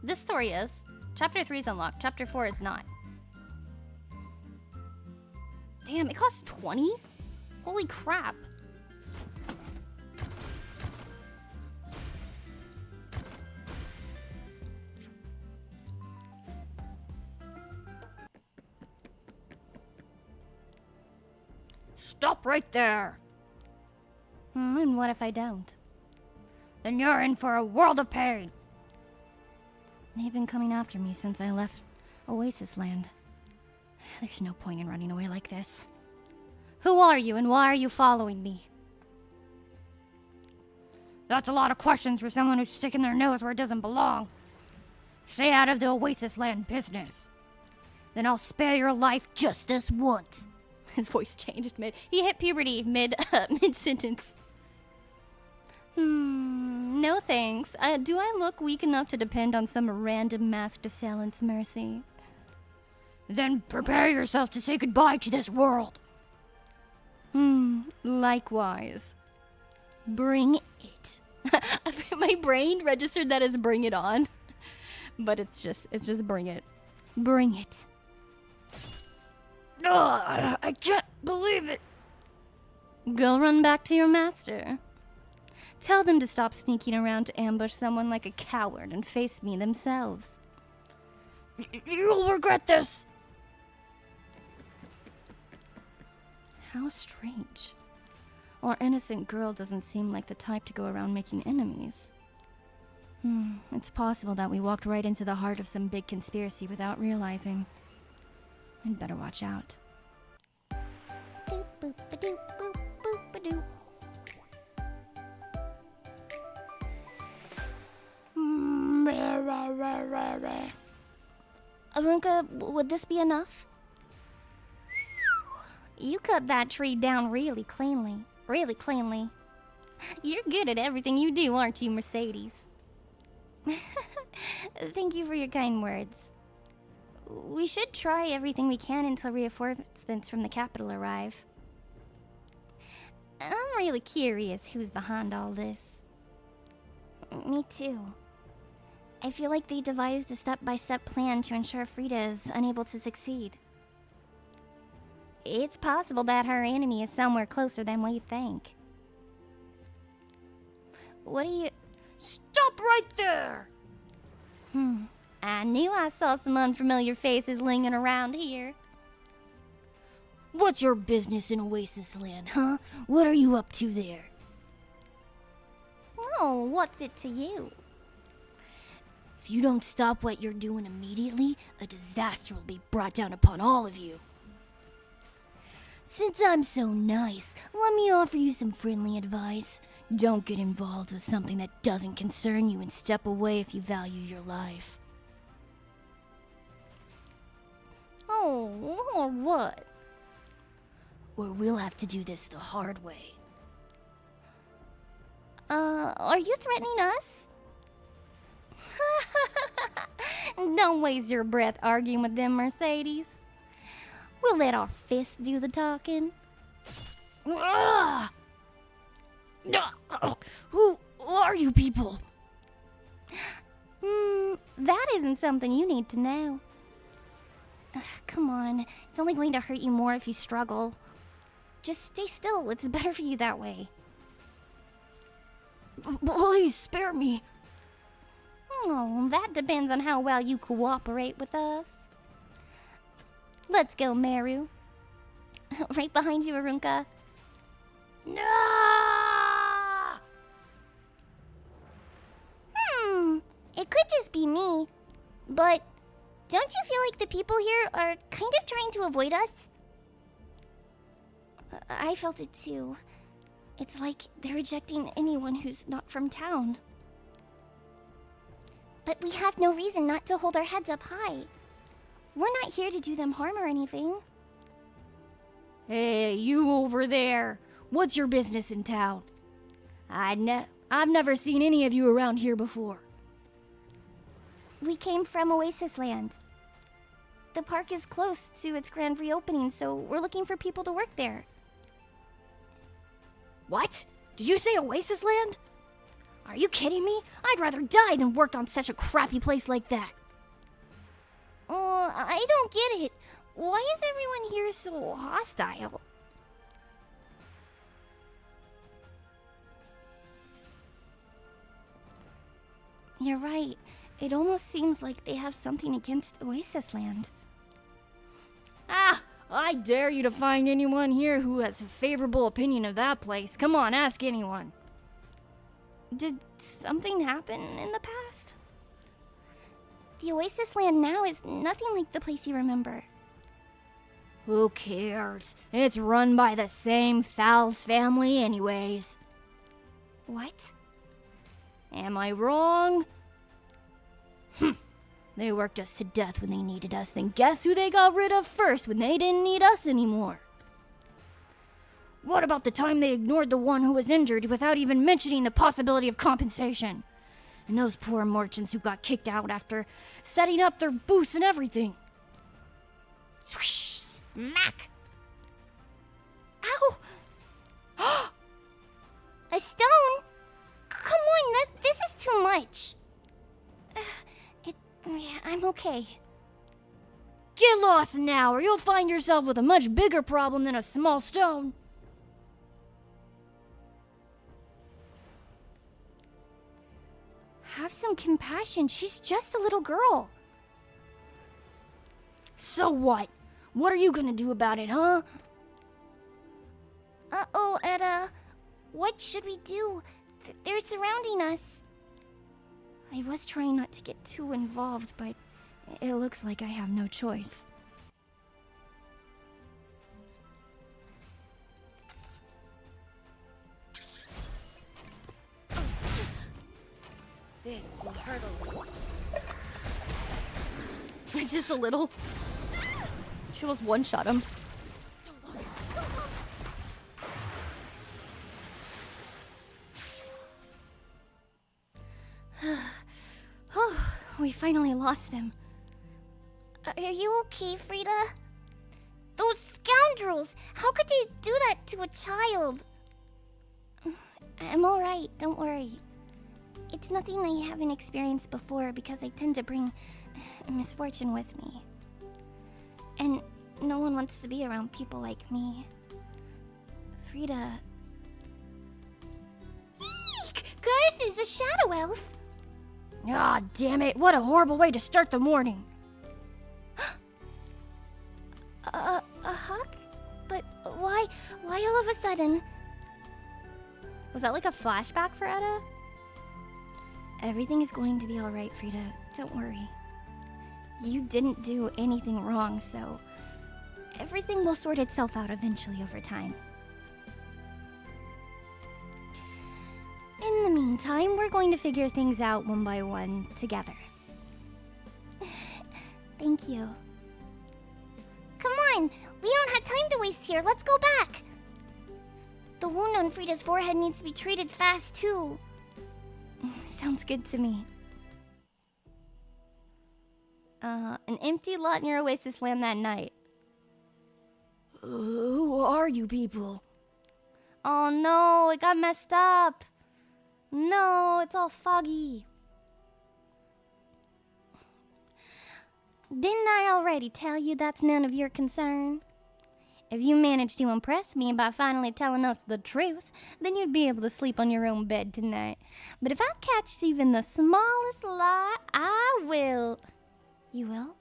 This story is. Chapter 3 is unlocked. Chapter 4 is not. Damn, it costs 20? Holy crap. Stop right there! And what if I don't? Then you're in for a world of pain! They've been coming after me since I left Oasis Land. There's no point in running away like this. Who are you and why are you following me? That's a lot of questions for someone who's sticking their nose where it doesn't belong. Stay out of the Oasis Land business. Then I'll spare your life just this once. His voice changed he hit puberty mid-sentence. No thanks. Do I look weak enough to depend on some random masked assailant's mercy? Then prepare yourself to say goodbye to this world. Likewise. Bring it. My brain registered that as bring it on. But it's just bring it. Bring it. I can't believe it. Go run back to your master. Tell them to stop sneaking around to ambush someone like a coward and face me themselves. You'll regret this. How strange. Our innocent girl doesn't seem like the type to go around making enemies. It's possible that we walked right into the heart of some big conspiracy without realizing. I'd better watch out. Doop, boop, ba-doop, boop, boop, ba-doop. Arunka, would this be enough? You cut that tree down really cleanly. Really cleanly. You're good at everything you do, aren't you, Mercedes? Thank you for your kind words. We should try everything we can until reinforcements from the capital arrive. I'm really curious who's behind all this. Me too. I feel like they devised a step-by-step plan to ensure Frida is unable to succeed. It's possible that her enemy is somewhere closer than we think. What do you... Stop right there! I knew I saw some unfamiliar faces lingering around here. What's your business in Oasis Land, huh? What are you up to there? Oh, what's it to you? If you don't stop what you're doing immediately, a disaster will be brought down upon all of you. Since I'm so nice, let me offer you some friendly advice. Don't get involved with something that doesn't concern you and step away if you value your life. Oh, or what? Or we'll have to do this the hard way. Are you threatening us? Don't waste your breath arguing with them, Mercedes. We'll let our fists do the talking. Who are you people? That isn't something you need to know. Come on, it's only going to hurt you more if you struggle. Just stay still, it's better for you that way. Please spare me. Oh, that depends on how well you cooperate with us. Let's go, Meru. Right behind you, Arunka. No! It could just be me, but don't you feel like the people here are kind of trying to avoid us? I felt it too. It's like they're rejecting anyone who's not from town. But we have no reason not to hold our heads up high. We're not here to do them harm or anything. Hey, you over there. What's your business in town? I've never seen any of you around here before. We came from Oasis Land. The park is close to its grand reopening, so we're looking for people to work there. What? Did you say Oasis Land? Are you kidding me? I'd rather die than work on such a crappy place like that. I don't get it. Why is everyone here so hostile? You're right. It almost seems like they have something against Oasis Land. Ah! I dare you to find anyone here who has a favorable opinion of that place. Come on, ask anyone. Did something happen in the past? The Oasis Land now is nothing like the place you remember. Who cares? It's run by the same Fowls family anyways. What? Am I wrong? They worked us to death when they needed us, then guess who they got rid of first when they didn't need us anymore? What about the time they ignored the one who was injured without even mentioning the possibility of compensation? And those poor merchants who got kicked out after setting up their booth and everything. Swish! Smack! Ow! A stone? Come on, this is too much. Yeah, I'm okay. Get lost now, or you'll find yourself with a much bigger problem than a small stone. Have some compassion. She's just a little girl. So what? What are you gonna do about it, huh? Uh-oh, Etta. What should we do? They're surrounding us. I was trying not to get too involved, but it looks like I have no choice. This will hurt a little. Just a little. She almost one-shot him. Oh, we finally lost them. Are you okay, Frida? Those scoundrels! How could they do that to a child? I'm alright, don't worry. It's nothing I haven't experienced before because I tend to bring misfortune with me. And no one wants to be around people like me. Frida... Eek! Curses, a shadow elf! Ah, damn it, what a horrible way to start the morning. A hug? But why all of a sudden? Was that like a flashback for Etta? Everything is going to be alright, Frida. Don't worry. You didn't do anything wrong, so everything will sort itself out eventually over time. In the meantime, we're going to figure things out one by one together. Thank you. Come on! We don't have time to waste here. Let's go back! The wound on Frida's forehead needs to be treated fast, too. Sounds good to me. An empty lot near Oasis Land that night. Who are you people? Oh no, it got messed up. No, it's all foggy. Didn't I already tell you that's none of your concern? If you managed to impress me by finally telling us the truth, then you'd be able to sleep on your own bed tonight. But if I catch even the smallest lie, I will. You will?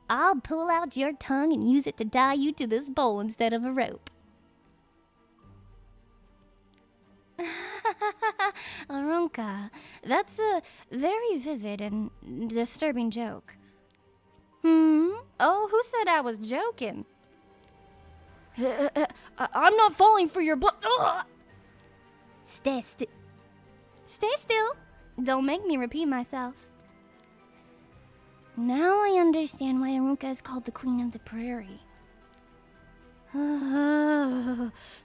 I'll pull out your tongue and use it to tie you to this bowl instead of a rope. Arunka, that's a very vivid and disturbing joke. Oh, who said I was joking? I'm not falling for your Stay still. Don't make me repeat myself. Now I understand why Arunka is called the Queen of the Prairie.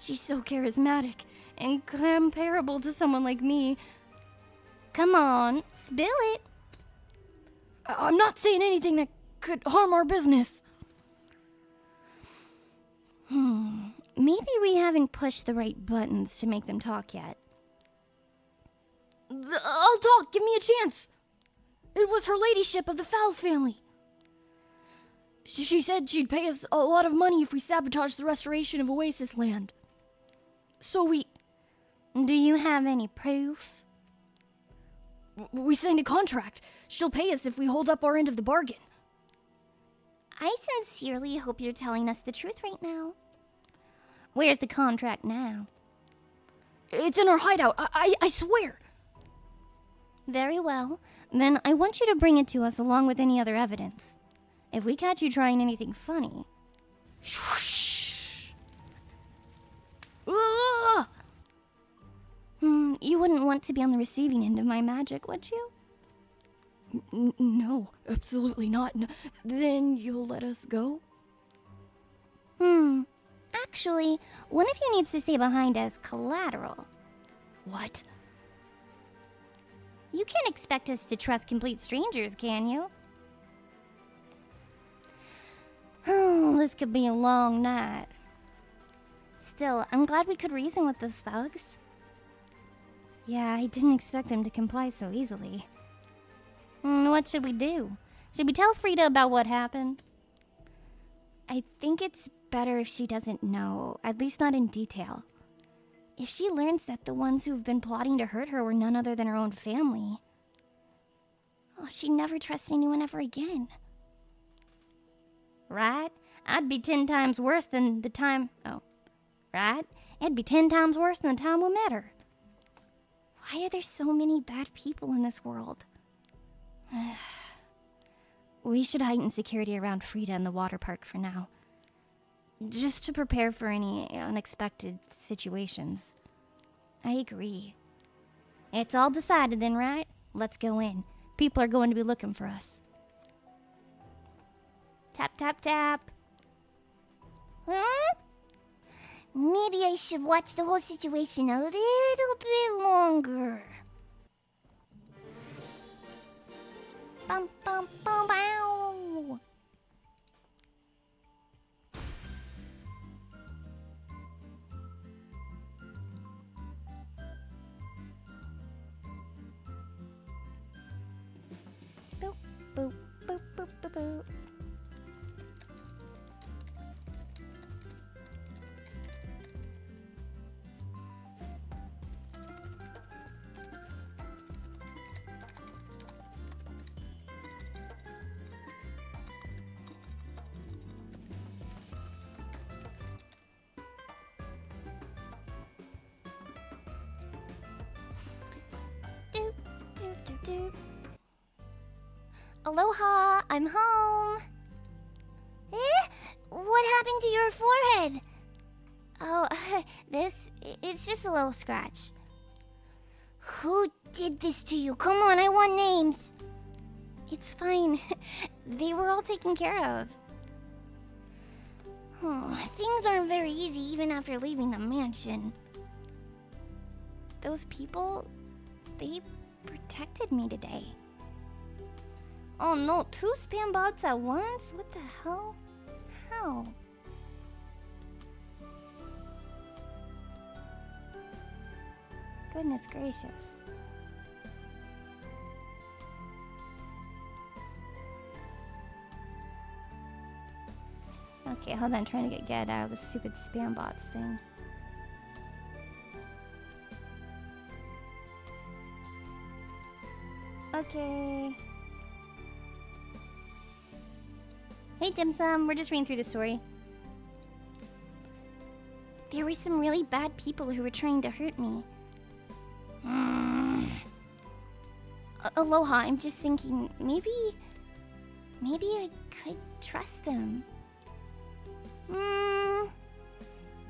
She's so charismatic and comparable to someone like me. Come on, spill it. I'm not saying anything that could harm our business. Maybe we haven't pushed the right buttons to make them talk yet. I'll talk. Give me a chance. It was her ladyship of the Fowles family. She said she'd pay us a lot of money if we sabotaged the restoration of Oasis Land. So we... Do you have any proof? We signed a contract. She'll pay us if we hold up our end of the bargain. I sincerely hope you're telling us the truth right now. Where's the contract now? It's in our hideout, I swear. Very well. Then I want you to bring it to us along with any other evidence. If we catch you trying anything funny... Ah! You wouldn't want to be on the receiving end of my magic, would you? No, absolutely not. Then you'll let us go? Actually, one of you needs to stay behind as collateral. What? You can't expect us to trust complete strangers, can you? This could be a long night. Still, I'm glad we could reason with those thugs. Yeah, I didn't expect them to comply so easily. What should we do? Should we tell Frida about what happened? I think it's better if she doesn't know, at least not in detail. If she learns that the ones who've been plotting to hurt her were none other than her own family, she'd never trust anyone ever again. Right? I'd be 10 times worse than the time... right? It'd be 10 times worse than the time we met her. Why are there so many bad people in this world? We should heighten security around Frida and the water park for now. Just to prepare for any unexpected situations. I agree. It's all decided then, right? Let's go in. People are going to be looking for us. Tap, tap, tap. Huh? Maybe I should watch the whole situation a little bit longer. Bum, bum, bum, bow. Boop, boop, boop, boop, boop, boop. Aloha, I'm home. What happened to your forehead? Oh, it's just a little scratch. Who did this to you? Come on, I want names. It's fine. They were all taken care of. Things aren't very easy even after leaving the mansion. Those people, they protected me today. Oh no, 2 spam bots at once? What the hell? How? Goodness gracious. Okay, hold on, I'm trying to get out of the stupid spam bots thing. Okay. Hey Dim Sum, we're just reading through the story. There were some really bad people who were trying to hurt me. Aloha, I'm just thinking, maybe I could trust them.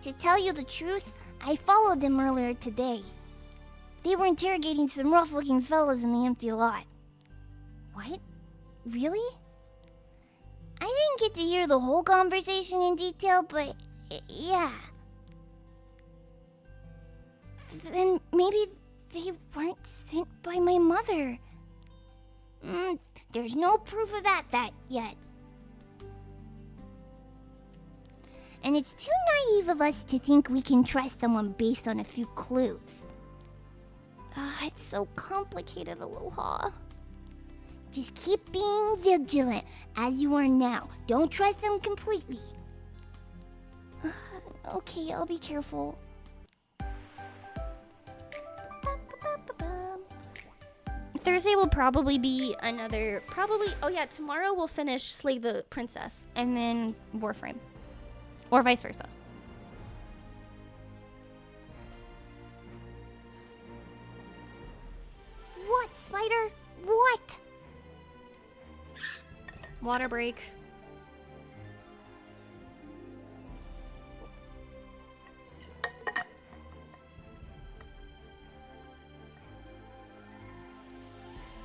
To tell you the truth, I followed them earlier today. They were interrogating some rough-looking fellas in the empty lot. What? Really? I didn't get to hear the whole conversation in detail, but yeah. Then maybe they weren't sent by my mother. There's no proof of that yet. And it's too naive of us to think we can trust someone based on a few clues. I it's so complicated, Aloha. Just keep being vigilant, as you are now. Don't trust them completely. Okay, I'll be careful. Thursday will probably be another... Oh yeah, tomorrow we'll finish Slay the Princess, and then Warframe. Or vice versa. What, Spider? What? Water break.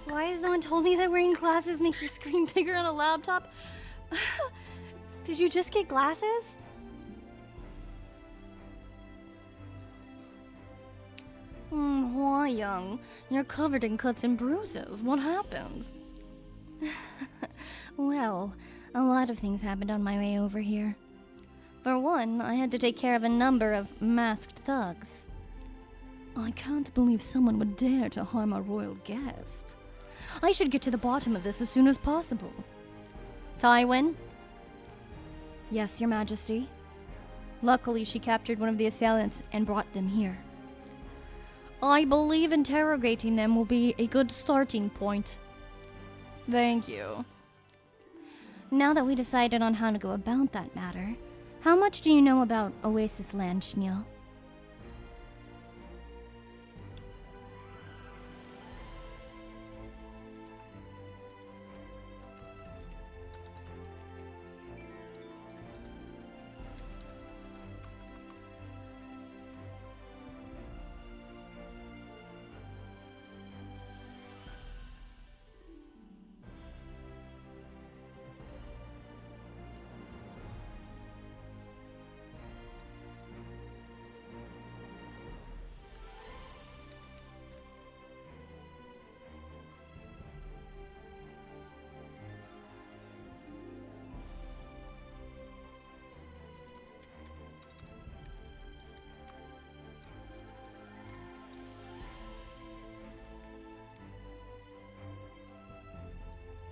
Why has no one told me that wearing glasses makes the screen bigger on a laptop? Did you just get glasses? Hua-young, you're covered in cuts and bruises. What happened? Well, a lot of things happened on my way over here. For one, I had to take care of a number of masked thugs. I can't believe someone would dare to harm a royal guest. I should get to the bottom of this as soon as possible. Tywin? Yes, Your Majesty. Luckily, she captured one of the assailants and brought them here. I believe interrogating them will be a good starting point. Thank you. Now that we decided on how to go about that matter, how much do you know about Oasis Land, Schneel?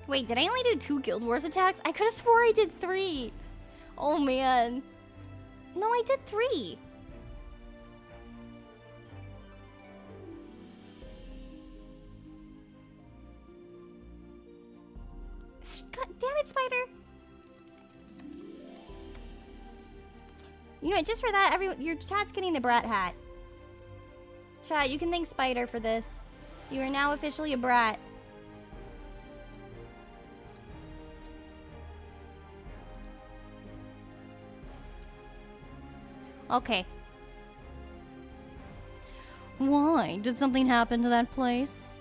Wait, did I only do 2 Guild Wars attacks? I could have swore I did 3. Oh man. No, I did 3. God damn it, Spider. You know what, just for that, your chat's getting the brat hat. Chat, you can thank Spider for this. You are now officially a brat. Okay. Why? Did something happen to that place?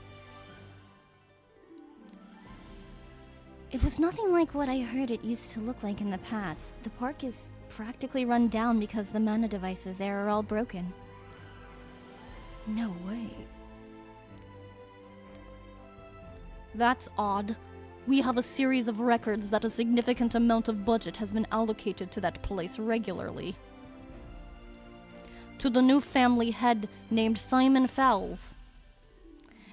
It was nothing like what I heard it used to look like in the past. The park is practically run down because the mana devices there are all broken. No way. That's odd. We have a series of records that a significant amount of budget has been allocated to that place regularly. To the new family head named Simon Fowles.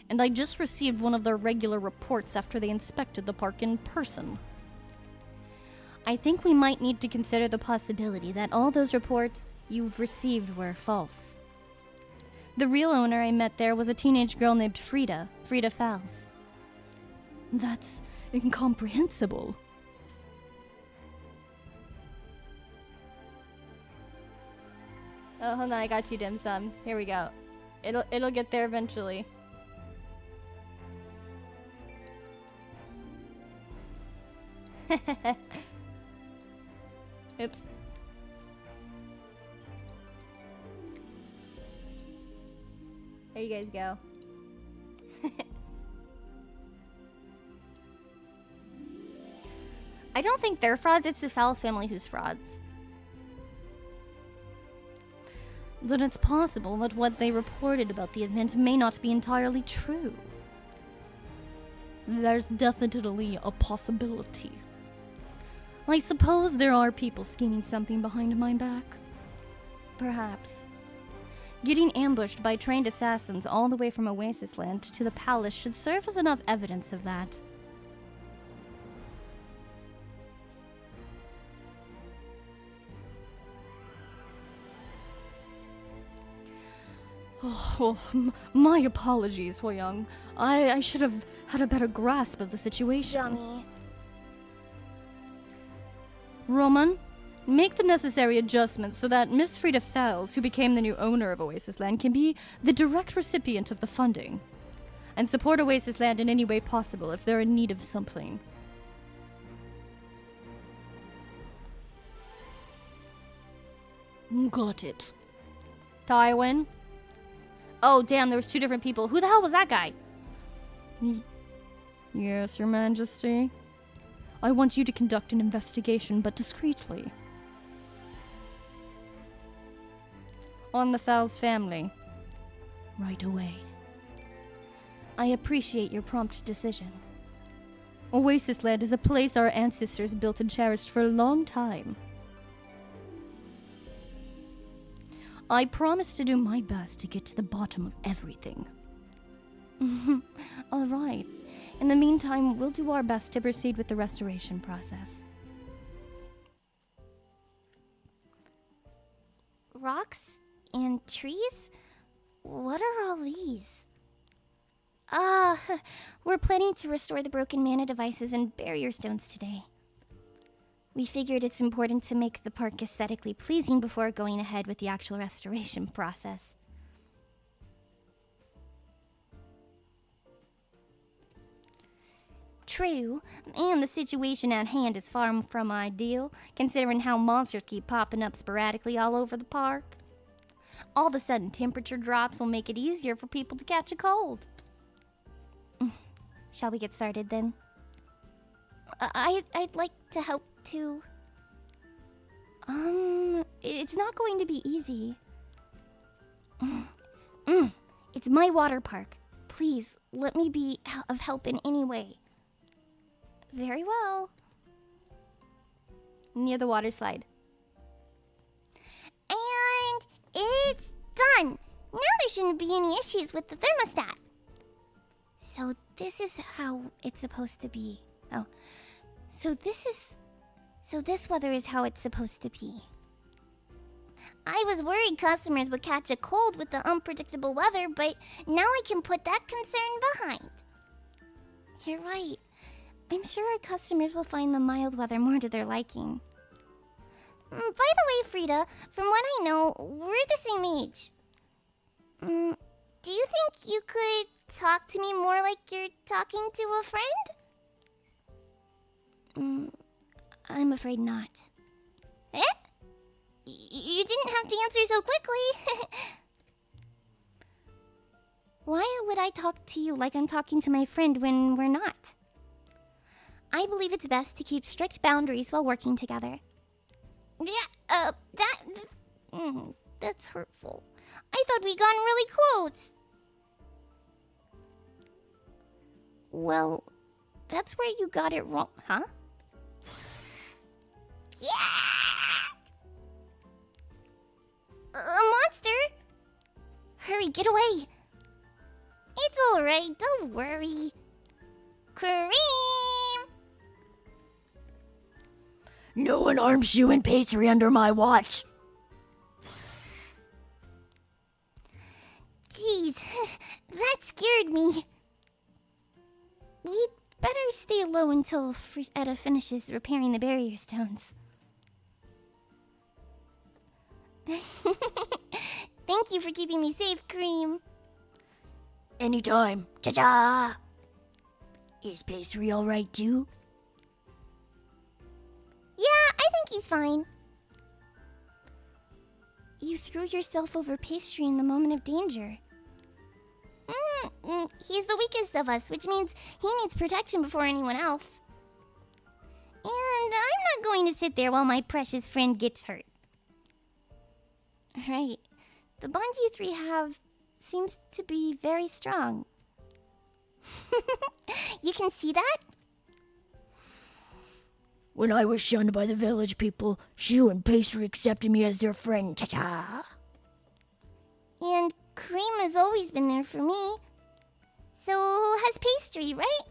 And I just received one of their regular reports after they inspected the park in person. I think we might need to consider the possibility that all those reports you've received were false. The real owner I met there was a teenage girl named Frida Fowles. That's incomprehensible. Oh, hold on, I got you, dim sum. Here we go. It'll get there eventually. Oops. There you guys go. I don't think they're frauds, it's the Fowles family who's frauds. Then it's possible that what they reported about the event may not be entirely true. There's definitely a possibility. I suppose there are people scheming something behind my back. Perhaps. Getting ambushed by trained assassins all the way from Oasis Land to the palace should serve as enough evidence of that. My apologies, Hwoyoung. I should have had a better grasp of the situation. Dummy. Roman, make the necessary adjustments so that Miss Frida Fells, who became the new owner of Oasis Land, can be the direct recipient of the funding. And support Oasis Land in any way possible if they're in need of something. Got it. Tywin? Oh, damn, there was 2 different people. Who the hell was that guy? Yes, Your Majesty. I want you to conduct an investigation, but discreetly. On the Fells family. Right away. I appreciate your prompt decision. Oasis Land is a place our ancestors built and cherished for a long time. I promise to do my best to get to the bottom of everything. All right. In the meantime, we'll do our best to proceed with the restoration process. Rocks and trees? What are all these? We're planning to restore the broken mana devices and barrier stones today. We figured it's important to make the park aesthetically pleasing before going ahead with the actual restoration process. True, and the situation at hand is far from ideal, considering how monsters keep popping up sporadically all over the park. All of a sudden, temperature drops will make it easier for people to catch a cold. Shall we get started then? I'd like to help too. It's not going to be easy. It's my water park. Please, let me be of help in any way. Very well. Near the water slide. And it's done. Now there shouldn't be any issues with the thermostat. So this is how it's supposed to be. Oh. So this weather is how it's supposed to be. I was worried customers would catch a cold with the unpredictable weather, but now I can put that concern behind. You're right. I'm sure our customers will find the mild weather more to their liking. By the way, Frida, from what I know, we're the same age. Do you think you could talk to me more like you're talking to a friend? I'm afraid not. Eh? You didn't have to answer so quickly. Why would I talk to you like I'm talking to my friend when we're not? I believe it's best to keep strict boundaries while working together. Yeah, that's hurtful. I thought we'd gotten really close. Well, that's where you got it wrong, huh? Yeah! A monster? Hurry, get away. It's alright, don't worry. Kareem! No one harms you and Pastry under my watch. Jeez, that scared me. We'd better stay low until Etta finishes repairing the barrier stones. Thank you for keeping me safe, Cream. Anytime. Cha-cha! Is Pastry alright too? Yeah, I think he's fine. You threw yourself over Pastry in the moment of danger. He's the weakest of us, which means he needs protection before anyone else. And I'm not going to sit there while my precious friend gets hurt. Right. The bond you three have seems to be very strong. You can see that? When I was shunned by the village people, Shu and Pastry accepted me as their friend. Cha-cha! And Cream has always been there for me. So has Pastry, right?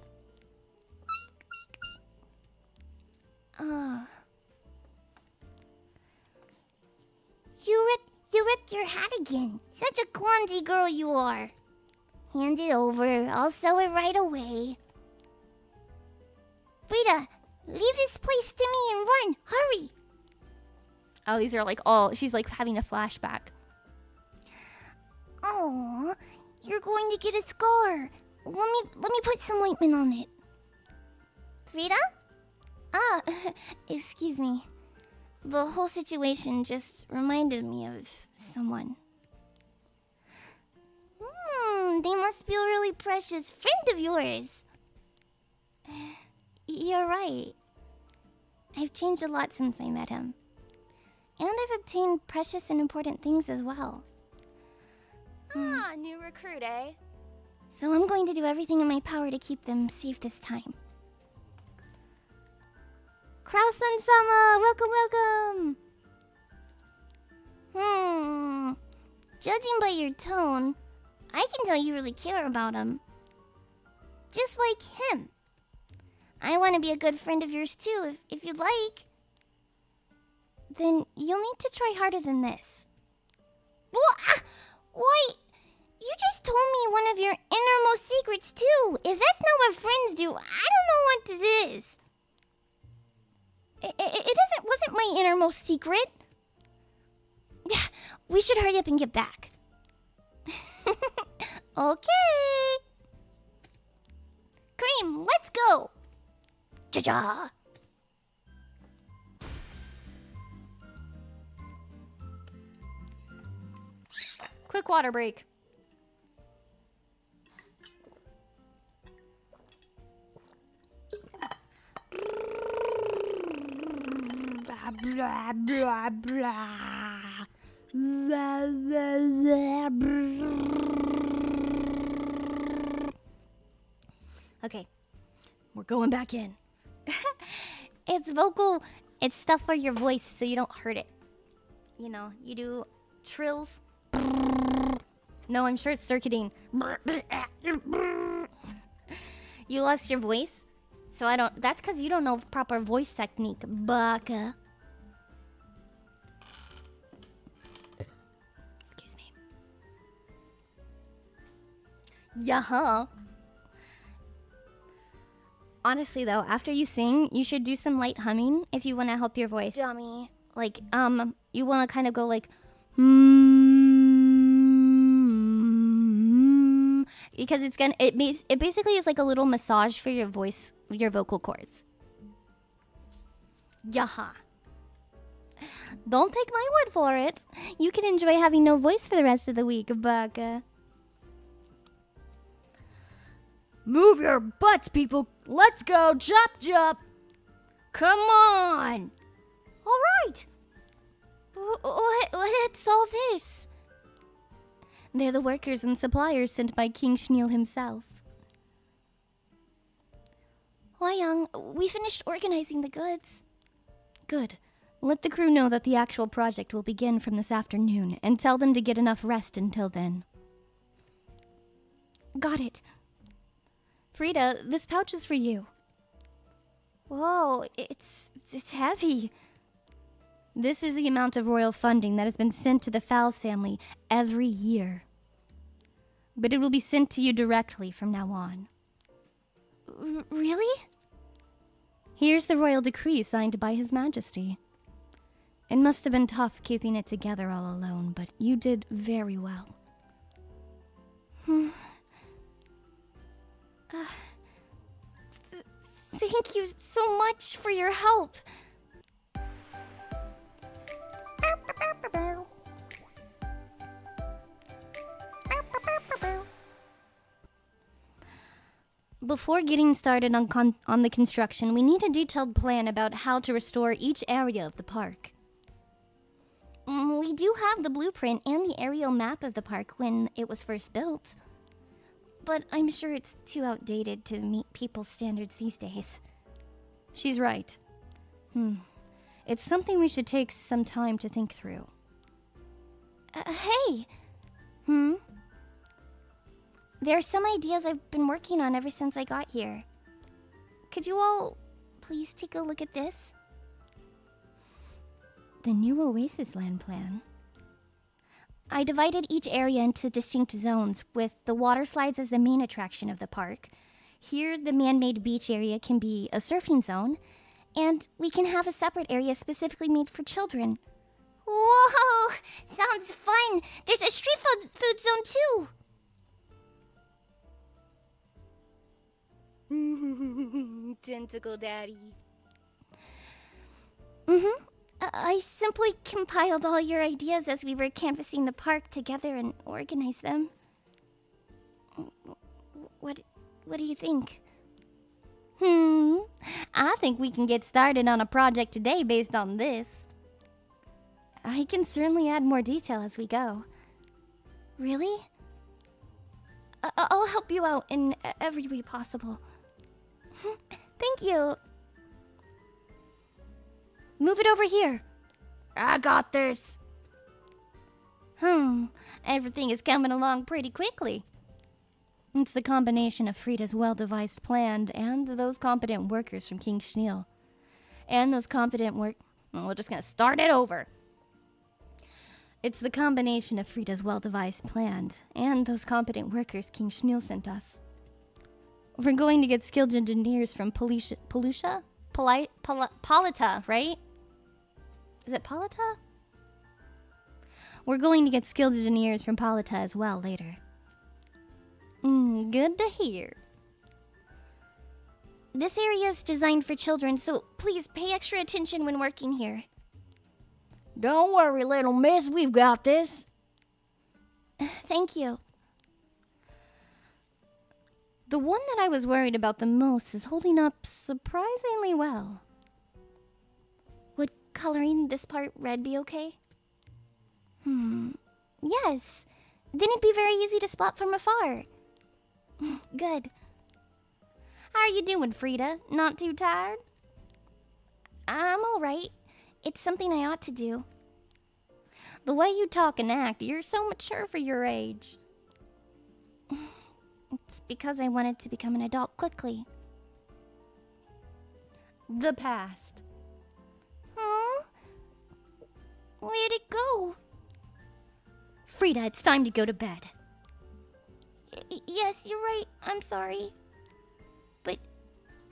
You ripped your hat again. Such a clumsy girl you are. Hand it over. I'll sew it right away. Frida, leave this place to me and run. Hurry. Oh, these are like all... She's like having a flashback. Oh, you're going to get a scar. Let me put some ointment on it. Frida? Ah, excuse me. The whole situation just reminded me of someone. They must be a really precious friend of yours. You're right. I've changed a lot since I met him. And I've obtained precious and important things as well. New recruit, eh? So I'm going to do everything in my power to keep them safe this time. Krausen-sama, welcome, welcome! Judging by your tone, I can tell you really care about him. Just like him. I want to be a good friend of yours too, if you'd like. Then you'll need to try harder than this. Wait! You just told me one of your innermost secrets too. If that's not what friends do, I don't know what this is. It wasn't my innermost secret. We should hurry up and get back. Okay. Cream, let's go. Ja-ja. Quick water break. Blah, blah, blah. Okay, we're going back in. It's stuff for your voice so you don't hurt it. You know, you do trills. No, I'm sure it's circuiting. You lost your voice? So I don't... That's because you don't know proper voice technique, baka. Excuse me. Yeah. Honestly, though, after you sing, you should do some light humming if you want to help your voice. Dummy. Like, you want to kind of go like... Because it's gonna... It basically is like a little massage for your voice, your vocal cords. Yaha. Don't take my word for it. You can enjoy having no voice for the rest of the week, baka. Move your butts, people. Let's go. Jump, jump. Come on. All right. What's all this? They're the workers and suppliers sent by King Schneel himself. Hwa-young, we finished organizing the goods. Good. Let the crew know that the actual project will begin from this afternoon, and tell them to get enough rest until then. Got it. Frida, this pouch is for you. Whoa, it's heavy. This is the amount of royal funding that has been sent to the Fowles family every year. But it will be sent to you directly from now on. Really? Here's the royal decree signed by His Majesty. It must have been tough keeping it together all alone, but you did very well. Thank you so much for your help. Before getting started on the construction, we need a detailed plan about how to restore each area of the park. We do have the blueprint and the aerial map of the park when it was first built. But I'm sure it's too outdated to meet people's standards these days. She's right. It's something we should take some time to think through. Hey! Hmm? There are some ideas I've been working on ever since I got here. Could you all please take a look at this? The new Oasis Land plan. I divided each area into distinct zones, with the water slides as the main attraction of the park. Here, the man-made beach area can be a surfing zone, and we can have a separate area specifically made for children. Whoa! Sounds fun! There's a street food zone too! Tentacle Daddy. I simply compiled all your ideas as we were canvassing the park together and organized them. What do you think? I think we can get started on a project today based on this. I can certainly add more detail as we go. Really? I'll help you out in every way possible. Thank you. Move it over here. I got this. Everything is coming along pretty quickly. It's the combination of Frida's well-devised plan and those competent workers from King Schneel. And those competent we're just gonna start it over. It's the combination of Frida's well-devised plan and those competent workers King Schneel sent us. We're going to get skilled engineers from Polita, right? Is it Polita? We're going to get skilled engineers from Polita as well later. Good to hear. This area is designed for children, so please pay extra attention when working here. Don't worry, little miss, we've got this. Thank you. The one that I was worried about the most is holding up surprisingly well. Would coloring this part red be okay? Yes. Then it'd be very easy to spot from afar. Good. How are you doing, Frida? Not too tired? I'm alright. It's something I ought to do. The way you talk and act, you're so mature for your age. It's because I wanted to become an adult quickly. The past. Where'd it go? Frida, it's time to go to bed. Yes, you're right. I'm sorry. But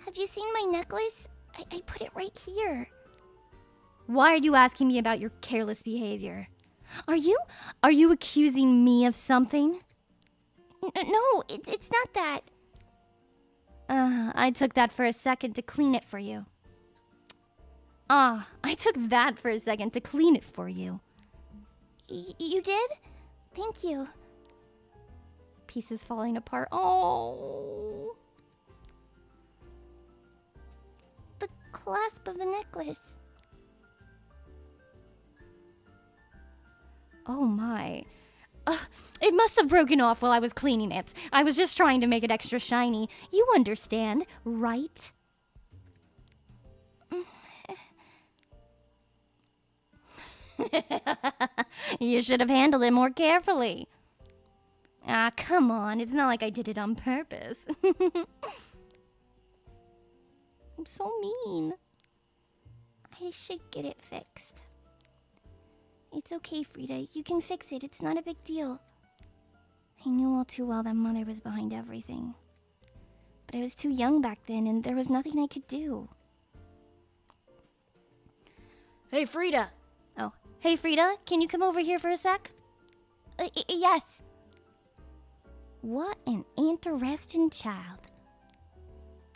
have you seen my necklace? I put it right here. Why are you asking me about your careless behavior? Are you accusing me of something? No, it's not that. I took that for a second to clean it for you. I took that for a second to clean it for you. You did? Thank you. Pieces falling apart. Oh. The clasp of the necklace. Oh my. It must have broken off while I was cleaning it. I was just trying to make it extra shiny. You understand, right? You should have handled it more carefully. Come on. It's not like I did it on purpose. I'm so mean. I should get it fixed. It's okay, Frida. You can fix it. It's not a big deal. I knew all too well that Mother was behind everything. But I was too young back then, and there was nothing I could do. Hey, Frida. Oh, hey, Frida. Can you come over here for a sec? Yes. What an interesting child.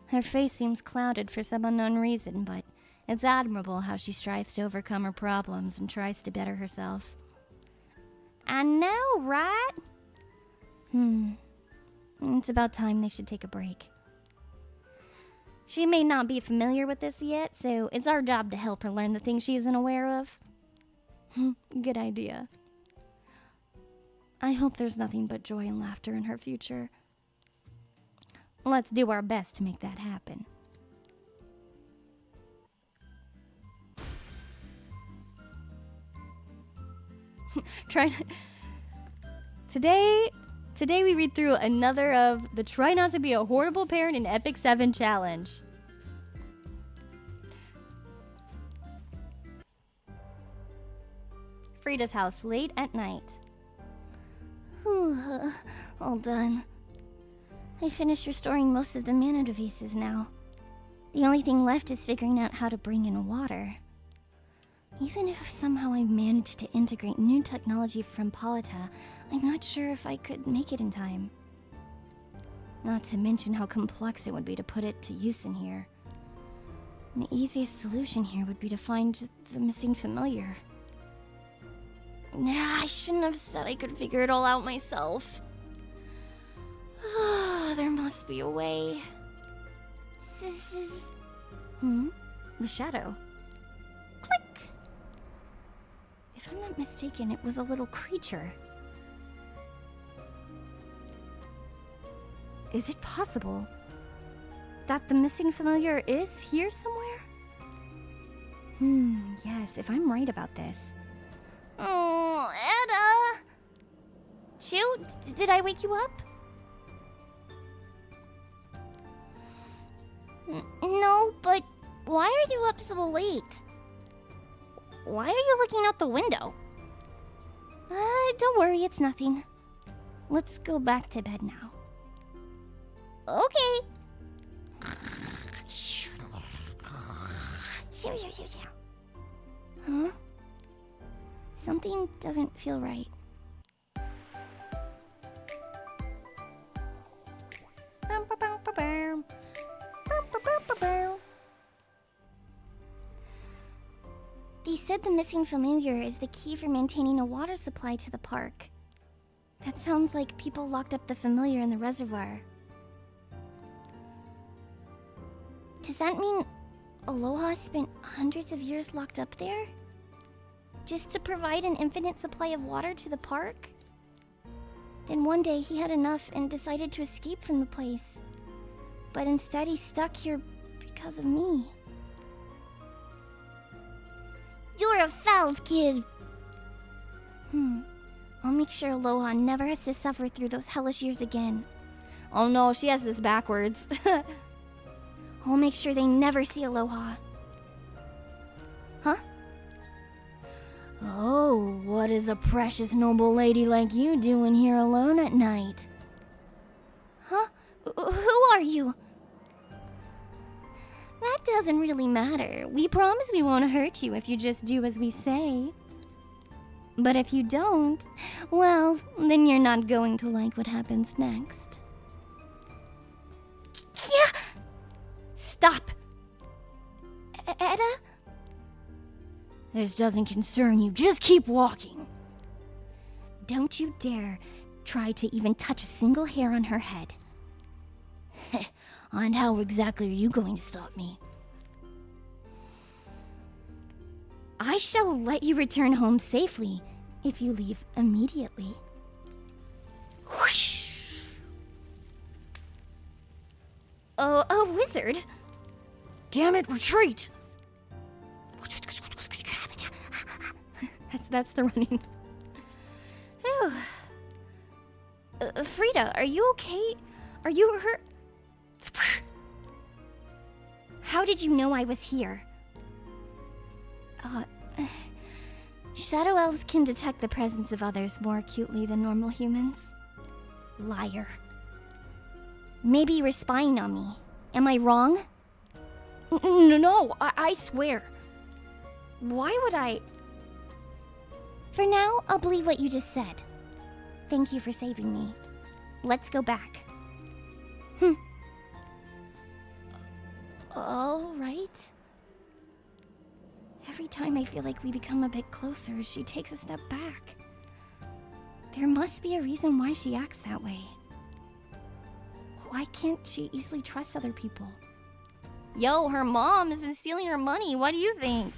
Her face seems clouded for some unknown reason, but it's admirable how she strives to overcome her problems and tries to better herself. I know, right? It's about time they should take a break. She may not be familiar with this yet, so it's our job to help her learn the things she isn't aware of. Good idea. I hope there's nothing but joy and laughter in her future. Let's do our best to make that happen. Trying Today we read through another of the Try Not to Be a Horrible Parent in Epic7 challenge. Frida's house late at night. Whew, all done. I finished restoring most of the mana devices now. The only thing left is figuring out how to bring in water. Even if somehow I managed to integrate new technology from Polita, I'm not sure if I could make it in time. Not to mention how complex it would be to put it to use in here. The easiest solution here would be to find the missing familiar. Nah, I shouldn't have said I could figure it all out myself. There must be a way. The shadow. Click! If I'm not mistaken, it was a little creature. Is it possible that the missing familiar is here somewhere? Yes, if I'm right about this. Oh, Edda! Chew, did I wake you up? No, but why are you up so late? Why are you looking out the window? Don't worry, it's nothing. Let's go back to bed now. Okay. Huh? Something doesn't feel right. They said the missing familiar is the key for maintaining a water supply to the park. That sounds like people locked up the familiar in the reservoir. Does that mean Aloha spent hundreds of years locked up there? Just to provide an infinite supply of water to the park? Then one day he had enough and decided to escape from the place. But instead he's stuck here because of me. You're a Fowls kid! I'll make sure Aloha never has to suffer through those hellish years again. Oh no, she has this backwards. I'll make sure they never see Aloha. Huh? Oh, what is a precious noble lady like you doing here alone at night? Huh? Who are you? That doesn't really matter. We promise we won't hurt you if you just do as we say. But if you don't, well, then you're not going to like what happens next. Yeah! Stop! Edda? This doesn't concern you. Just keep walking. Don't you dare try to even touch a single hair on her head. And how exactly are you going to stop me? I shall let you return home safely if you leave immediately. Whoosh! Oh, a wizard? Damn it, retreat! That's the running. Phew. Frida, are you okay? Are you hurt? How did you know I was here? Shadow elves can detect the presence of others more acutely than normal humans. Liar. Maybe you were spying on me. Am I wrong? No, I swear. Why would I? For now, I'll believe what you just said. Thank you for saving me. Let's go back. All right. Every time I feel like we become a bit closer, she takes a step back. There must be a reason why she acts that way. Why can't she easily trust other people? Yo, her mom has been stealing her money. What do you think?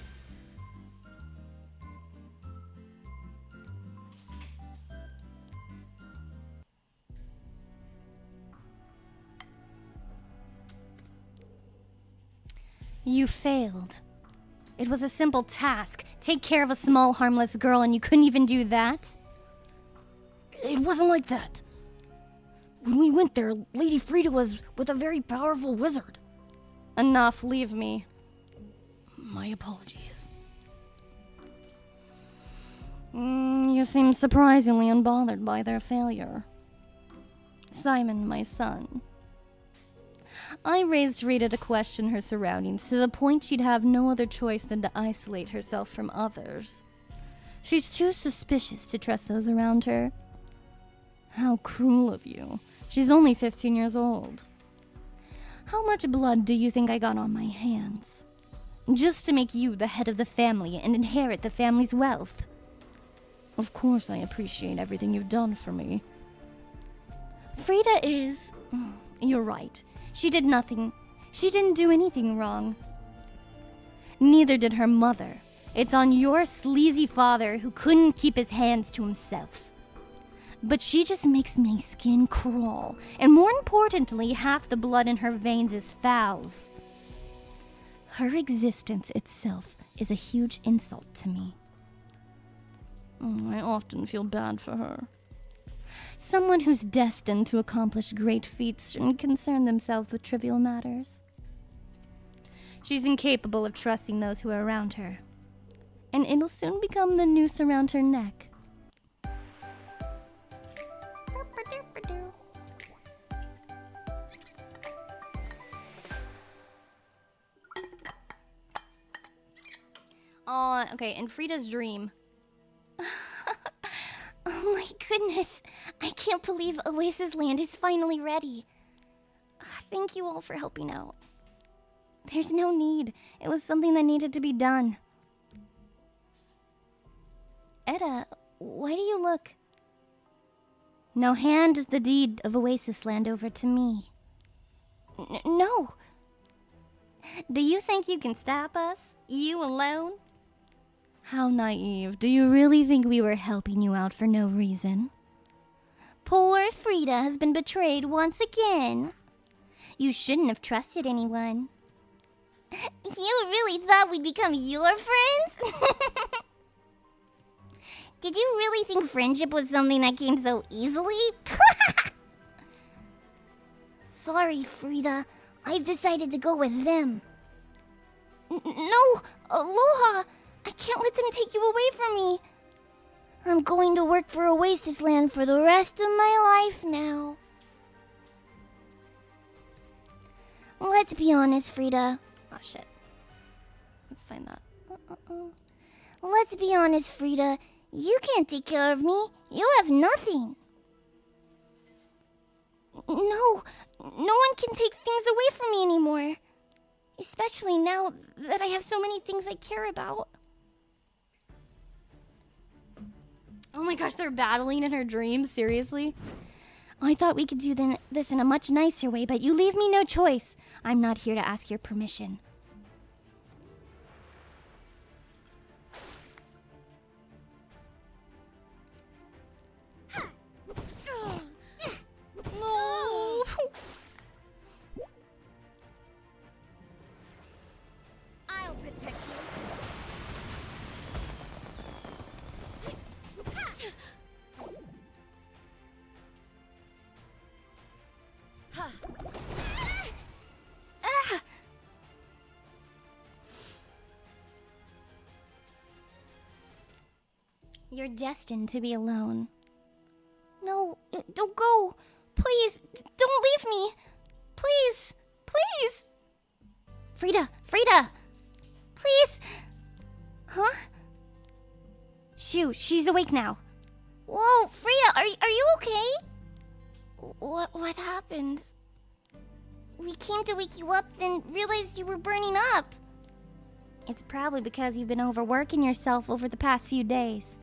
You failed. It was a simple task. Take care of a small, harmless girl, and you couldn't even do that? They It wasn't like that. When we went there, Lady Frida was with a very powerful wizard. Enough, leave me. My apologies. You seem surprisingly unbothered by their failure. Simon, my son. I raised Rita to question her surroundings to the point she'd have no other choice than to isolate herself from others. She's too suspicious to trust those around her. How cruel of you. She's only 15 years old. How much blood do you think I got on my hands? Just to make you the head of the family and inherit the family's wealth. Of course I appreciate everything you've done for me. Frida is... You're right. She did nothing. She didn't do anything wrong. Neither did her mother. It's on your sleazy father who couldn't keep his hands to himself. But she just makes my skin crawl. And more importantly, half the blood in her veins is fouls. Her existence itself is a huge insult to me. I often feel bad for her. Someone who's destined to accomplish great feats shouldn't concern themselves with trivial matters. She's incapable of trusting those who are around her. And it'll soon become the noose around her neck. Okay, in Frida's dream. Oh my goodness. I can't believe Oasis Land is finally ready. Thank you all for helping out. There's no need. It was something that needed to be done. Etta, why do you look? Now hand the deed of Oasis Land over to me. No. Do you think you can stop us? You alone? How naive. Do you really think we were helping you out for no reason? Poor Frida has been betrayed once again. You shouldn't have trusted anyone. You really thought we'd become your friends? Did you really think friendship was something that came so easily? Sorry, Frida. I've decided to go with them. No, Aloha! I can't let them take you away from me. I'm going to work for Oasis Land for the rest of my life now. Let's be honest, Frida. Oh, shit. Let's find that. Let's be honest, Frida. You can't take care of me. You have nothing. No one can take things away from me anymore. Especially now that I have so many things I care about. Oh my gosh, they're battling in her dreams? Seriously? I thought we could do this in a much nicer way, but you leave me no choice. I'm not here to ask your permission. No! I'll protect you. You're destined to be alone. No, don't go. Please, don't leave me. Please, please. Frida, please. Huh? Shoo, she's awake now. Whoa, Frida, are you okay? What happened? We came to wake you up, then realized you were burning up. It's probably because you've been overworking yourself over the past few days.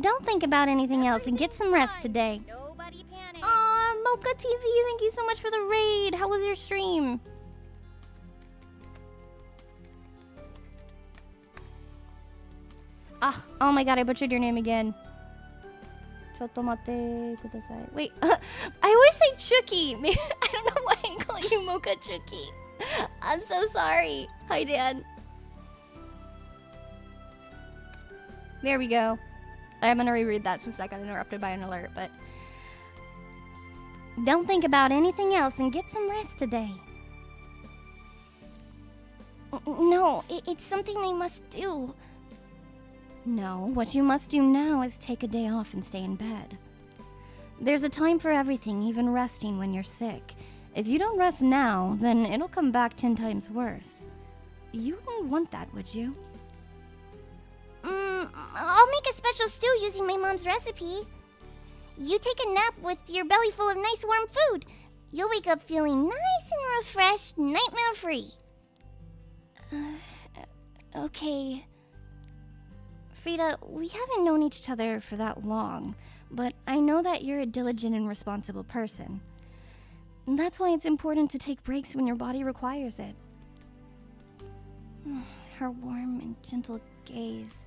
Don't think about anything else and get some rest today. Nobody panic. Aw, Mocha TV, thank you so much for the raid. How was your stream? Oh my god, I butchered your name again. Chotomate kudasai. Wait, I always say Chucky. I don't know why I call you Mocha Chucky. I'm so sorry. Hi, Dan. There we go. I'm gonna reread that since I got interrupted by an alert, but... Don't think about anything else and get some rest today. No, it's something I must do. No, what you must do now is take a day off and stay in bed. There's a time for everything, even resting when you're sick. If you don't rest now, then it'll come back 10 times worse. You wouldn't want that, would you? I'll make a special stew using my mom's recipe. You take a nap with your belly full of nice warm food. You'll wake up feeling nice and refreshed, nightmare-free. Okay. Frida, we haven't known each other for that long, but I know that you're a diligent and responsible person. That's why it's important to take breaks when your body requires it. Her warm and gentle gaze,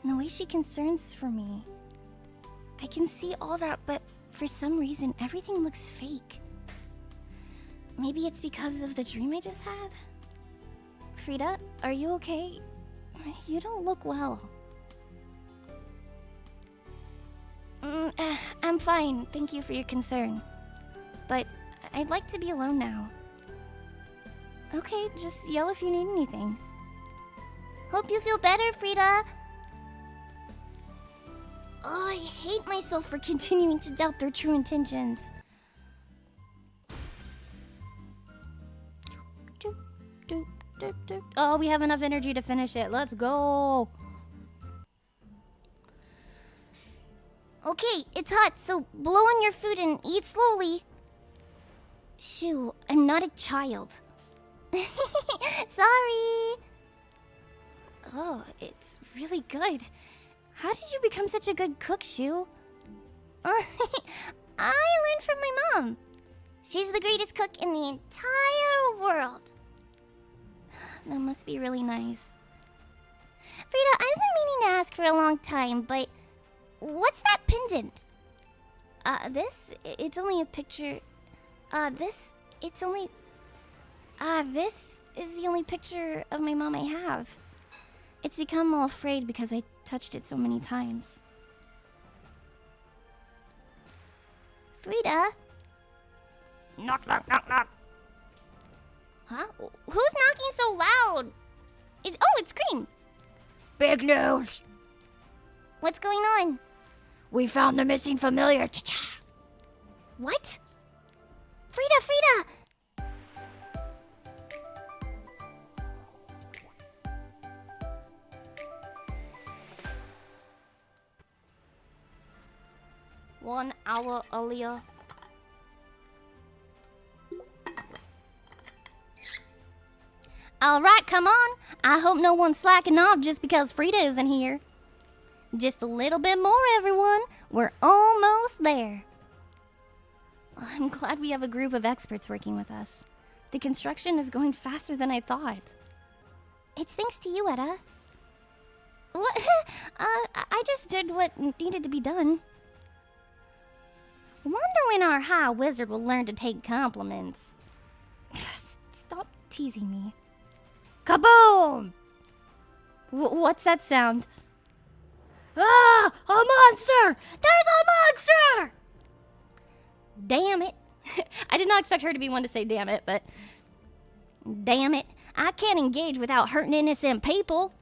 and the way she concerns for me. I can see all that, but for some reason, everything looks fake. Maybe it's because of the dream I just had? Frida, are you okay? You don't look well. I'm fine, thank you for your concern. But I'd like to be alone now. Okay, just yell if you need anything. Hope you feel better, Frida. Oh, I hate myself for continuing to doubt their true intentions. Oh, we have enough energy to finish it. Let's go. Okay, it's hot, so blow on your food and eat slowly. Shoo, I'm not a child. Sorry. Oh, it's really good. How did you become such a good cook, Shu? I learned from my mom. She's the greatest cook in the entire world. That must be really nice. Frida, I've been meaning to ask for a long time, but what's that pendant? It's only a picture. This is the only picture of my mom I have. It's become all frayed because I touched it so many times. Frida? Knock, knock, knock, knock. Huh? Who's knocking so loud? It's Cream. Big news. What's going on? We found the missing familiar. Cha-cha. What? Frida! One hour earlier. Alright, come on. I hope no one's slacking off just because Frida isn't here. Just a little bit more, everyone. We're almost there. I'm glad we have a group of experts working with us. The construction is going faster than I thought. It's thanks to you, Etta. What? I just did what needed to be done. Wonder when our high wizard will learn to take compliments. Stop teasing me. Kaboom! What's that sound? Ah! A monster! There's a monster! Damn it. I did not expect her to be one to say damn it, but... Damn it. I can't engage without hurting innocent people.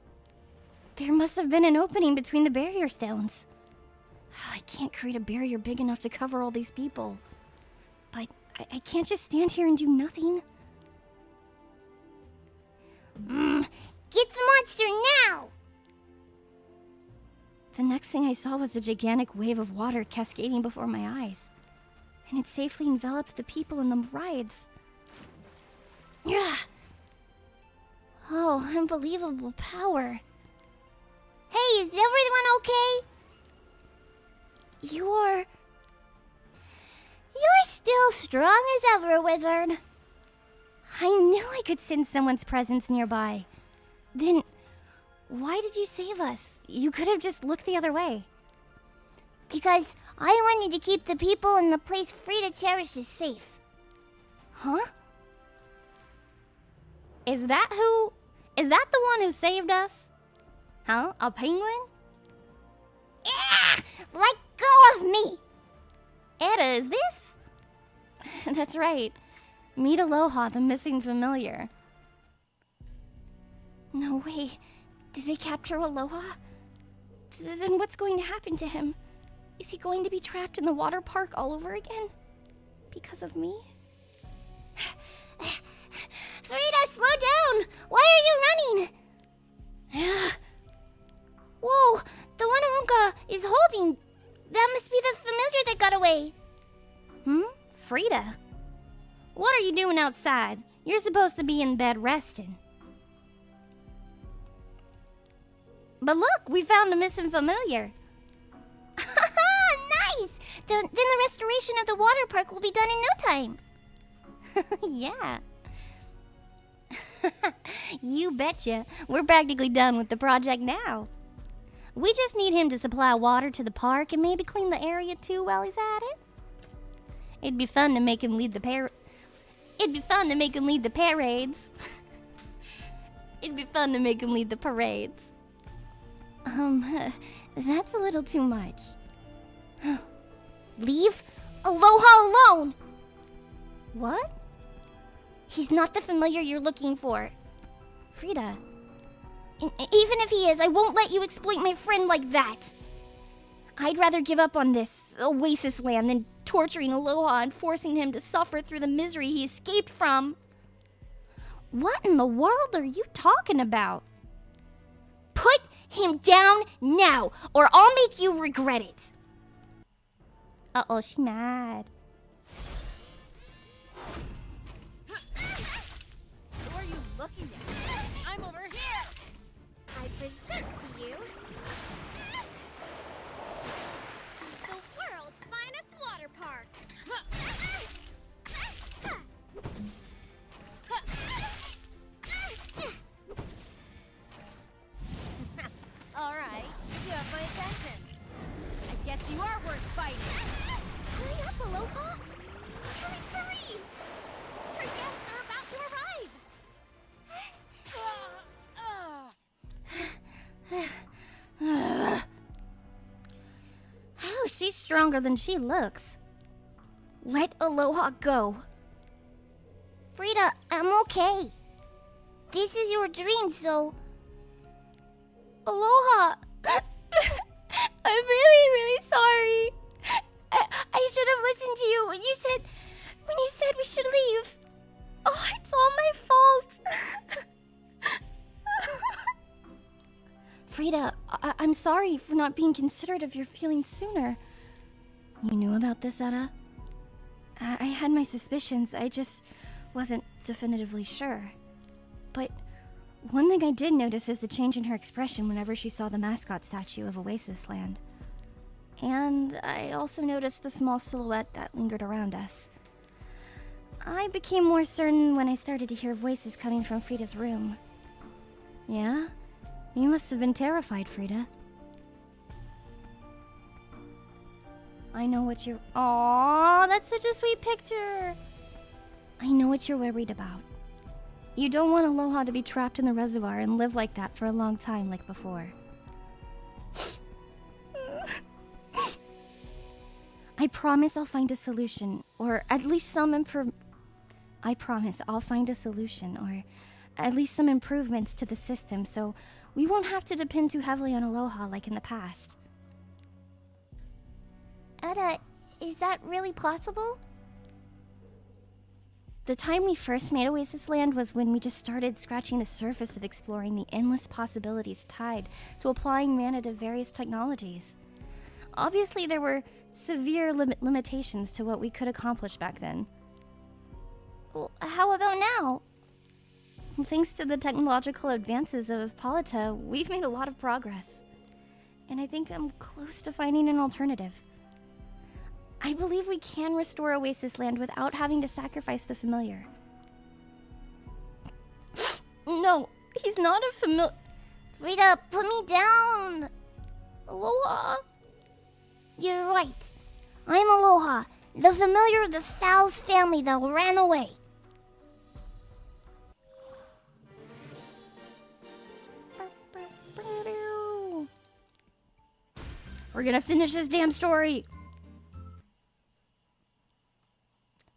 There must have been an opening between the barrier stones. I can't create a barrier big enough to cover all these people. But I can't just stand here and do nothing. Get the monster now! The next thing I saw was a gigantic wave of water cascading before my eyes. And it safely enveloped the people in the rides. Yeah. Oh, unbelievable power. Hey, is everyone okay? You're still strong as ever, wizard. I knew I could sense someone's presence nearby. Then, why did you save us? You could have just looked the other way. Because I wanted to keep the people in the place Frida cherishes safe. Huh? Is that the one who saved us? Huh? A penguin? Yeah! Let go of me! Ada, is this? That's right. Meet Aloha, the missing familiar. No way. Did they capture Aloha? Then what's going to happen to him? Is he going to be trapped in the water park all over again? Because of me? Frida, slow down! Why are you running? Whoa, the one Arunka is holding. That must be the familiar that got away. Frida? What are you doing outside? You're supposed to be in bed resting. But look, we found a missing familiar. Nice! Then the restoration of the water park will be done in no time. Yeah. You betcha. We're practically done with the project now. We just need him to supply water to the park and maybe clean the area too while he's at it. It'd be fun to make him lead the parades. It'd be fun to make him lead the parades. That's a little too much. Leave Aloha alone! What? He's not the familiar you're looking for. Frida. Even if he is, I won't let you exploit my friend like that. I'd rather give up on this Oasis Land than torturing Aloha and forcing him to suffer through the misery he escaped from. What in the world are you talking about? Put him down now, or I'll make you regret it. Uh-oh, she mad. Who are you looking at? I'm over here! I present to you the world's finest water park. All right, you have my attention. I guess you are worth fighting. Hurry up, Aloha! Hurry! Our guests are about to arrive! Oh, she's stronger than she looks. Let Aloha go. Frida, I'm okay. This is your dream, so... Aloha! I'm really sorry. I should have listened to you when you said we should leave. Oh, it's all my fault. Frida, I'm sorry for not being considerate of your feelings sooner. You knew about this, Etta? I had my suspicions, I just wasn't definitively sure. But one thing I did notice is the change in her expression whenever she saw the mascot statue of Oasis Land. And I also noticed the small silhouette that lingered around us. I became more certain when I started to hear voices coming from Frida's room. Yeah? You must have been terrified, Frida. I know what you're... Aww, that's such a sweet picture! I know what you're worried about. You don't want Aloha to be trapped in the reservoir and live like that for a long time like before. I promise I'll find a solution, or at least I promise I'll find a solution, or at least some improvements to the system, so we won't have to depend too heavily on Aloha like in the past. Etta, is that really possible? The time we first made Oasis Land was when we just started scratching the surface of exploring the endless possibilities tied to applying mana to various technologies. Obviously, there were severe limitations to what we could accomplish back then. Well, how about now? Thanks to the technological advances of Polita, we've made a lot of progress. And I think I'm close to finding an alternative. I believe we can restore Oasis Land without having to sacrifice the familiar. No, he's not a familiar. Frida, put me down. Aloha. You're right. I'm Aloha, the familiar of the Sal's family that ran away. We're gonna finish this damn story.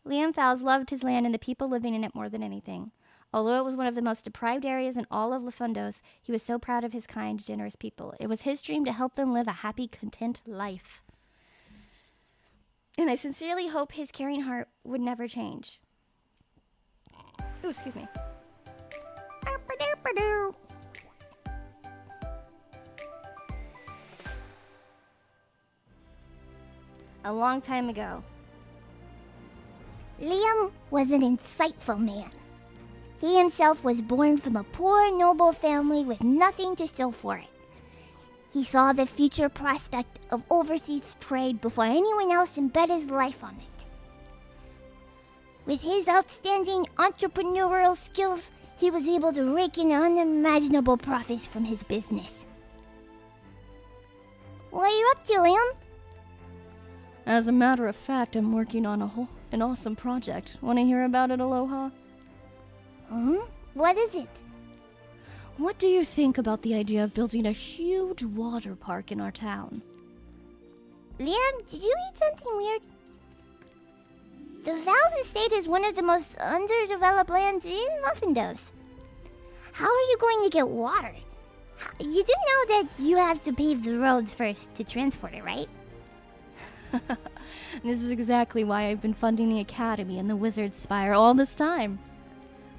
Liam Fowles loved his land and the people living in it more than anything. Although it was one of the most deprived areas in all of Lafundos, he was so proud of his kind, generous people. It was his dream to help them live a happy, content life. And I sincerely hope his caring heart would never change. Ooh, excuse me. A long time ago. Liam was an insightful man. He himself was born from a poor, noble family with nothing to show for it. He saw the future prospect of overseas trade before anyone else and bet his life on it. With his outstanding entrepreneurial skills, he was able to rake in unimaginable profits from his business. What are you up to, Liam? As a matter of fact, I'm working on an awesome project. Want to hear about it, Aloha? What is it? What do you think about the idea of building a huge water park in our town? Liam, did you eat something weird? The Val's estate is one of the most underdeveloped lands in Lafundos. How are you going to get water? You do know that you have to pave the roads first to transport it, right? This is exactly why I've been funding the Academy and the Wizard's Spire all this time.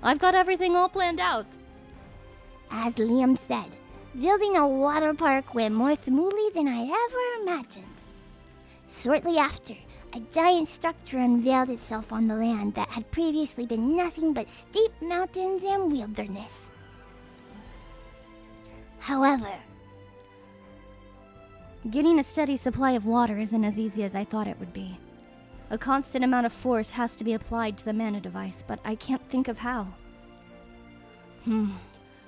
I've got everything all planned out. As Liam said, building a water park went more smoothly than I ever imagined. Shortly after, a giant structure unveiled itself on the land that had previously been nothing but steep mountains and wilderness. However, getting a steady supply of water isn't as easy as I thought it would be. A constant amount of force has to be applied to the mana device, but I can't think of how.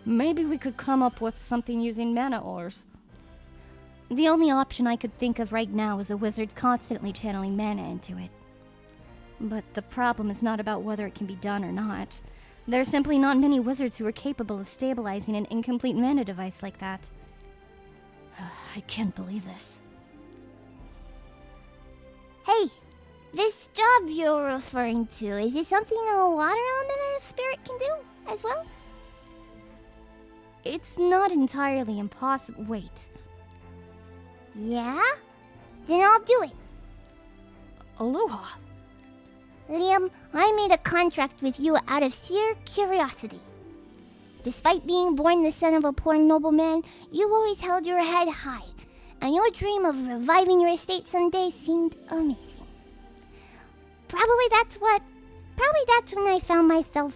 Maybe we could come up with something using mana ores. The only option I could think of right now is a wizard constantly channeling mana into it. But the problem is not about whether it can be done or not. There are simply not many wizards who are capable of stabilizing an incomplete mana device like that. I can't believe this. hey, this job you're referring to, is it something a water element or a spirit can do as well? It's not entirely impossible. Wait. Yeah? Then I'll do it. Aloha. Liam, I made a contract with you out of sheer curiosity. Despite being born the son of a poor nobleman, you always held your head high, and your dream of reviving your estate someday seemed amazing. Probably that's when I found myself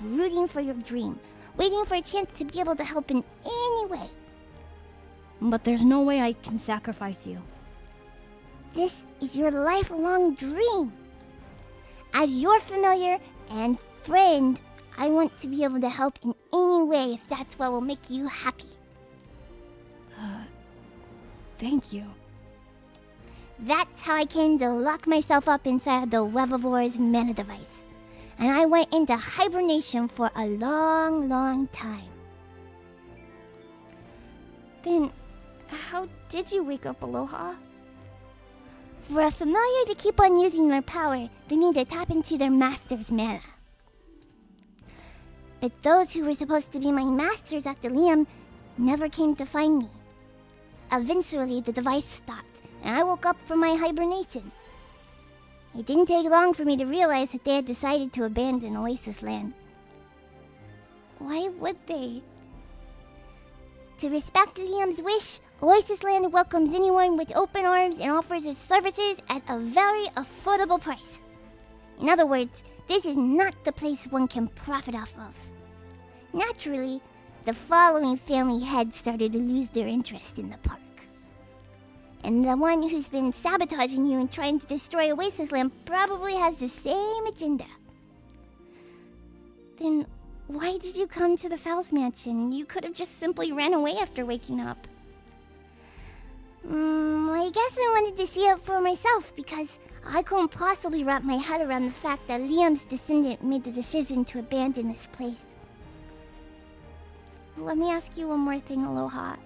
rooting for your dream, waiting for a chance to be able to help in any way. But there's no way I can sacrifice you. This is your lifelong dream. As your familiar and friend, I want to be able to help in any way if that's what will make you happy. Thank you. That's how I came to lock myself up inside the Wevivore's mana device. And I went into hibernation for a long, long time. Then, how did you wake up, Aloha? For a familiar to keep on using their power, they need to tap into their master's mana. But those who were supposed to be my masters at the Liam never came to find me. Eventually, the device stopped, and I woke up from my hibernation. It didn't take long for me to realize that they had decided to abandon Oasis Land. Why would they? To respect Liam's wish, Oasis Land welcomes anyone with open arms and offers its services at a very affordable price. In other words, this is not the place one can profit off of. Naturally, the following family heads started to lose their interest in the park. And the one who's been sabotaging you and trying to destroy Oasis Land probably has the same agenda. Then why did you come to the Fowles Mansion? You could have just simply ran away after waking up. I guess I wanted to see it for myself because I couldn't possibly wrap my head around the fact that Liam's descendant made the decision to abandon this place. Let me ask you one more thing, Aloha.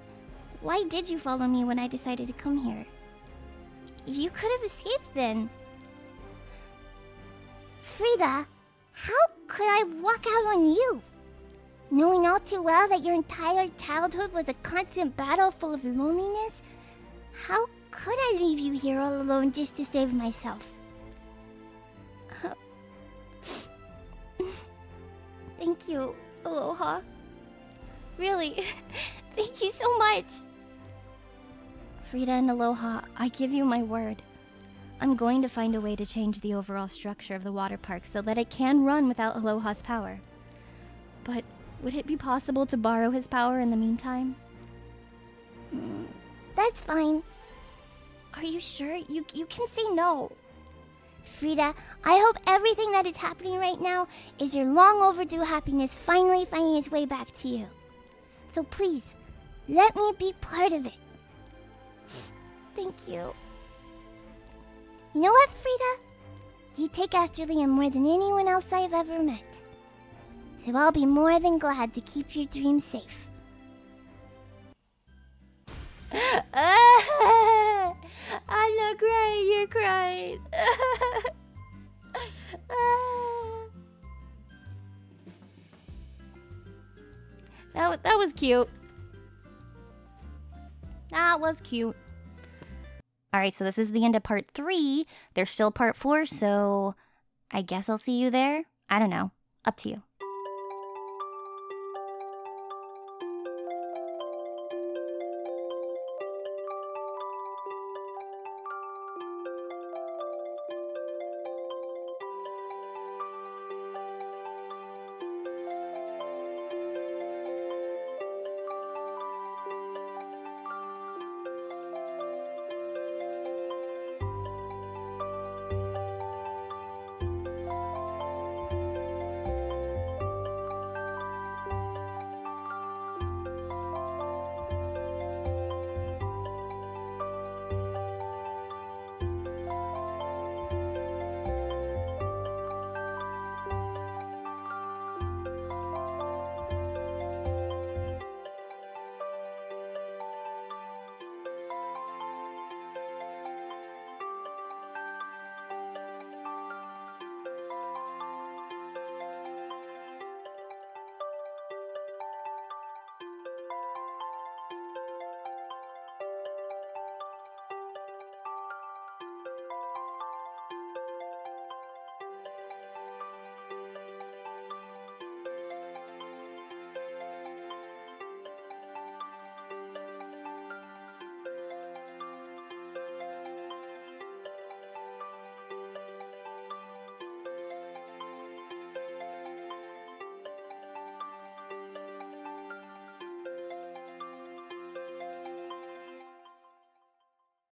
Why did you follow me when I decided to come here? You could have escaped then. Frida, how could I walk out on you? Knowing all too well that your entire childhood was a constant battle full of loneliness, how could I leave you here all alone just to save myself? Thank you, Aloha. Really, thank you so much. Frida and Aloha, I give you my word. I'm going to find a way to change the overall structure of the water park so that it can run without Aloha's power. But would it be possible to borrow his power in the meantime? That's fine. Are you sure? You can say no. Frida, I hope everything that is happening right now is your long overdue happiness finally finding its way back to you. So please, let me be part of it. Thank you. You know what, Frida? You take after Liam more than anyone else I've ever met. So I'll be more than glad to keep your dreams safe. I'm not crying, you're crying. That was cute. That was cute. Alright, so this is the end of part 3. There's still part 4, so I guess I'll see you there. I don't know. Up to you.